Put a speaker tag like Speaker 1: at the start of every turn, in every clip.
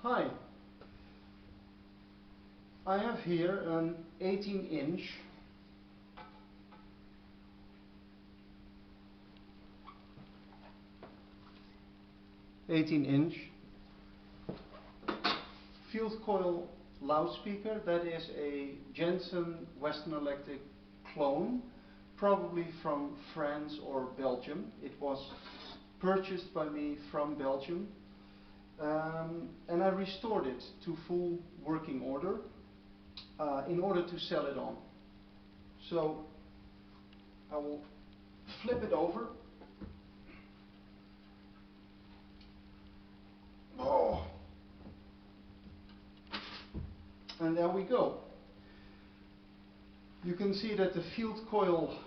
Speaker 1: Hi, I have here an 18-inch field coil loudspeaker. That is a Jensen Western Electric clone, probably from France or Belgium. It was purchased by me from Belgium, and I restored it to full working order in order to sell it on. So I will flip it over. Oh. And there we go. You can see that the field coil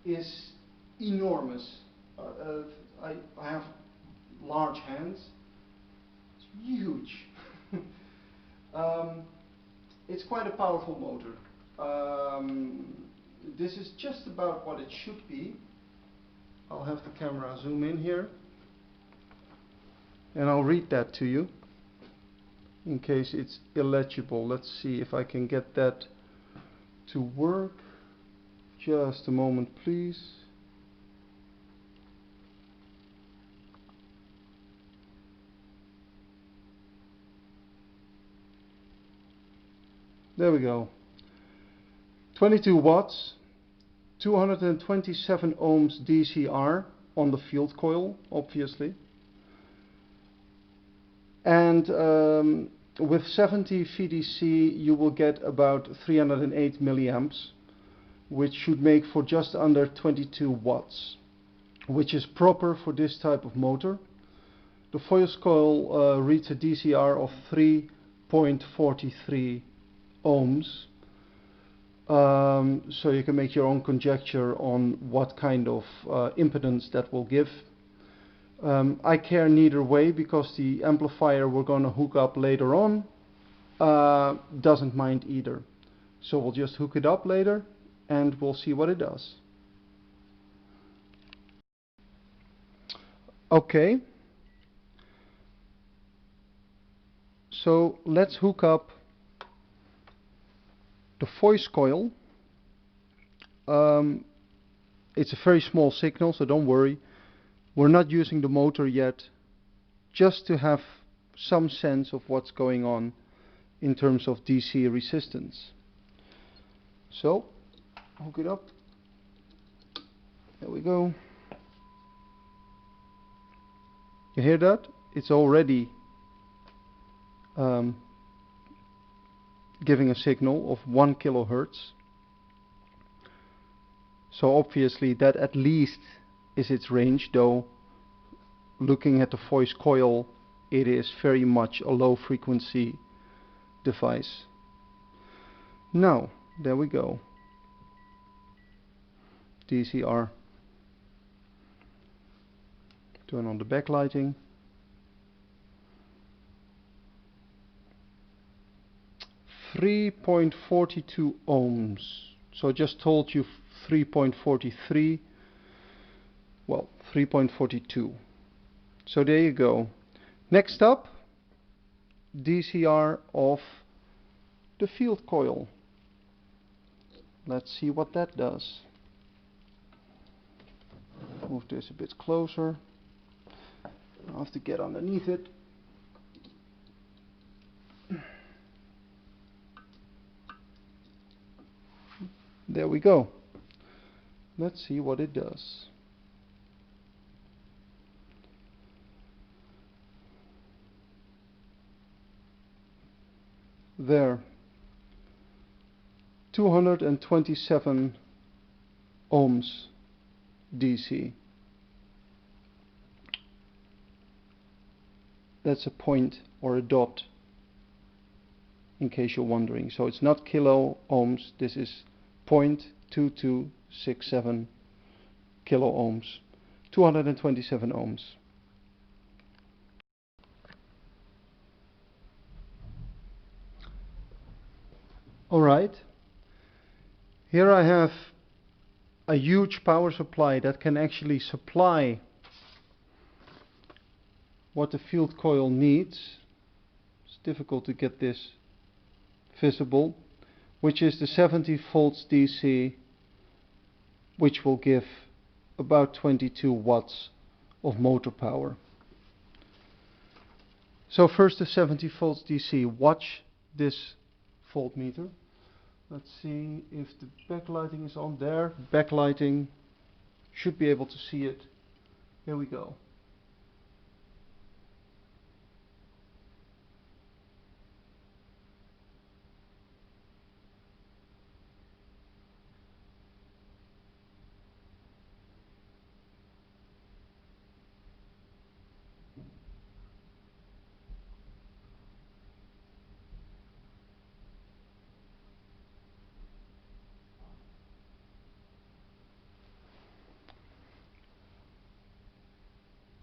Speaker 1: is enormous. I have large hands. It's huge. It's quite a powerful motor. This is just about what it should be. I'll have the camera zoom in here, and I'll read that to you in case it's illegible. Let's see if I can get that to work. Just a moment, please. There we go. 22 watts, 227 ohms DCR on the field coil, obviously. And with 70 VDC you will get about 308 milliamps, which should make for just under 22 watts, which is proper for this type of motor. The foil coil reads a DCR of 3.43 ohms, so you can make your own conjecture on what kind of impedance that will give. I care neither way, because the amplifier we're going to hook up later on doesn't mind either. So we'll just hook it up later and we'll see what it does. Okay, so let's hook up the voice coil. It's a very small signal, so don't worry. We're not using the motor yet, just to have some sense of what's going on in terms of DC resistance. So, hook it up. There we go. You hear that? It's already giving a signal of 1 kilohertz. So obviously that at least is its range, though looking at the voice coil, it is very much a low frequency device. Now, there we go. DCR. Turn on the backlighting. .42 ohms. So I just told you 3.43. Well, 3.42. So there you go. Next up, DCR of the field coil. Let's see what that does. Move this a bit closer. I'll have to get underneath it. There we go. Let's see what it does. There, 227 ohms DC. That's a point or a dot, in case you're wondering. So it's not kilo ohms, this is 0.2267 kilo ohms, 227 ohms. Alright, here I have a huge power supply that can actually supply what the field coil needs. difficult to get this visible, which is the 70 volts DC, which will give about 22 watts of motor power. So first the 70 volts DC. Watch this voltmeter. Let's see if the backlighting is on there. Backlighting, should be able to see it. Here we go.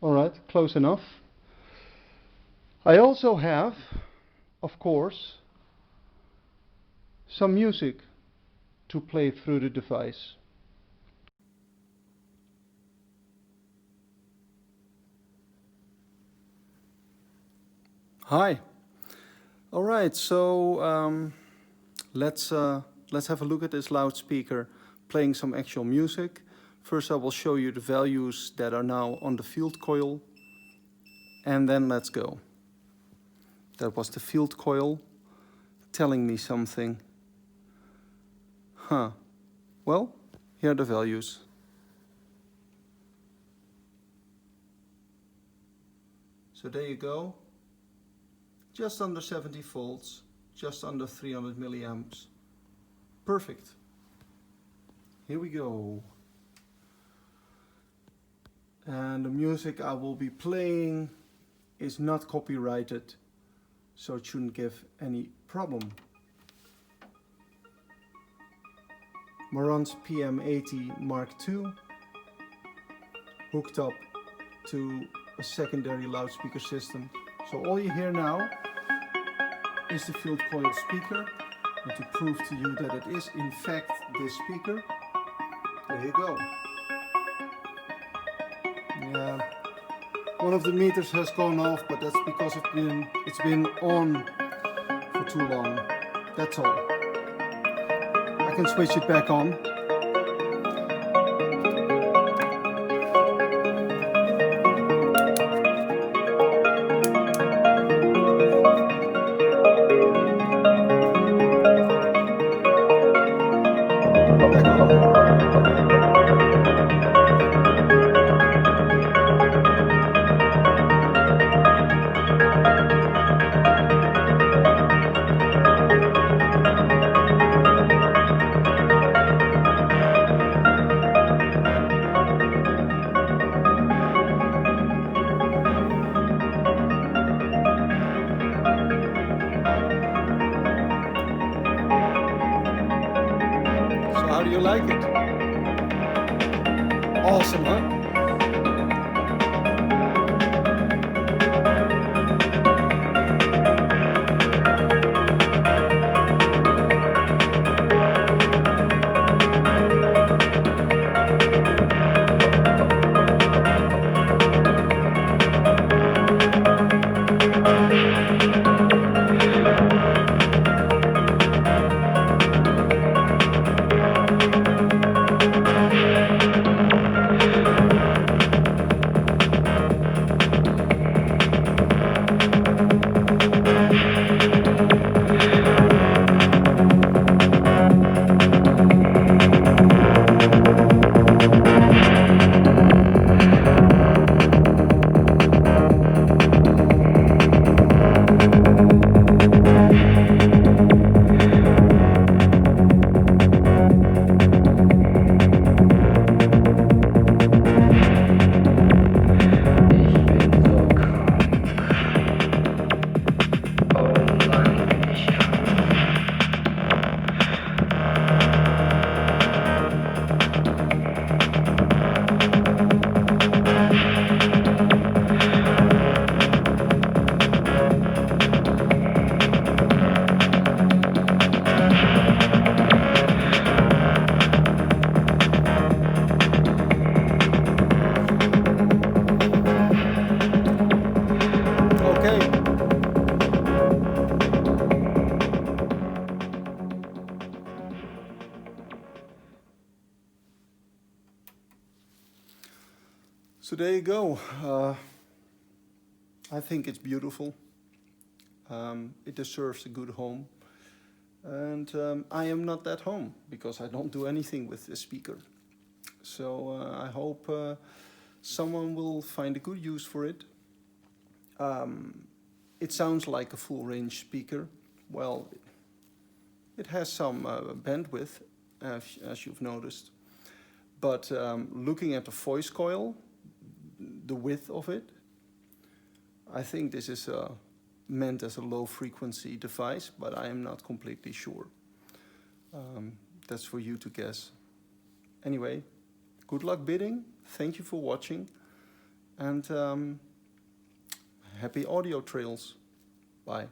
Speaker 1: Alright, close enough. I also have, of course, some music to play through the device. Hi. Alright, so let's have a look at this loudspeaker playing some actual music. First I will show you the values that are now on the field coil, and then let's go. That was the field coil telling me something. Well, here are the values. So there you go. Just under 70 volts, just under 300 milliamps. Perfect. Here we go. And the music I will be playing is not copyrighted, so it shouldn't give any problem. Marantz PM80 Mark II, hooked up to a secondary loudspeaker system. So all you hear now is the field coil speaker. And to prove to you that it is in fact this speaker, there you go. Yeah, one of the meters has gone off, but that's because it's been on for too long. That's all. I can switch it back on. How do you like it? Awesome, huh? So there you go. I think it's beautiful. It deserves a good home. And I am not at home because I don't do anything with this speaker. So I hope someone will find a good use for it. It sounds like a full range speaker. Well, it has some bandwidth, as you've noticed. But looking at the voice coil, the width of it, I think this is meant as a low frequency device, but I am not completely sure. That's for you to guess. Anyway, good luck bidding. Thank you for watching. And happy audio trails. Bye.